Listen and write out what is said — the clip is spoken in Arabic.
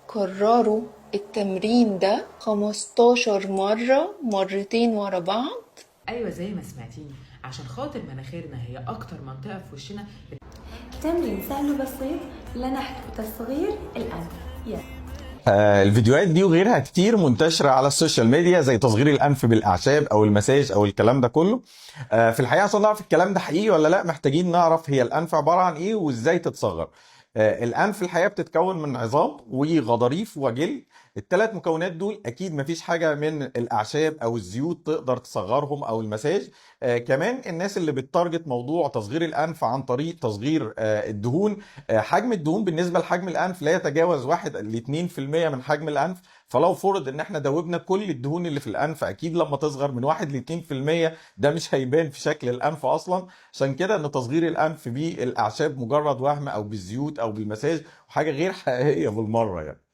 كرروا التمرين ده 15 مرة، مرتين ورا بعض. ايوه زي ما سمعتيني، عشان خاطر مناخيرنا هي اكتر منطقه في وشنا. تمرين سهل وبسيط لنحت وتصغير الأنف. الفيديوهات دي وغيرها كتير منتشرة على السوشيال ميديا، زي تصغير الأنف بالأعشاب أو المساج أو الكلام ده كله. في الحقيقة عشان نعرف الكلام ده حقيقي ولا لا، محتاجين نعرف هي الأنف عبارة عن إيه وإزاي تتصغر. الأنف الحقيقة بتتكون من عظام وغضاريف وجلد. الثلاث مكونات دول أكيد مفيش حاجة من الأعشاب أو الزيوت تقدر تصغرهم أو المساج. كمان الناس اللي بتتارجت موضوع تصغير الأنف عن طريق تصغير الدهون. حجم الدهون بالنسبة لحجم الأنف لا يتجاوز 1 ل 2% من حجم الأنف. فلو فرض ان احنا دوبنا كل الدهون اللي في الانف، اكيد لما تصغر من 1 ل 2% ده مش هيبان في شكل الانف اصلا. عشان كده ان تصغير الانف بالاعشاب مجرد وهم، او بالزيوت او بالمساج، وحاجه غير حقيقيه بالمره يعني.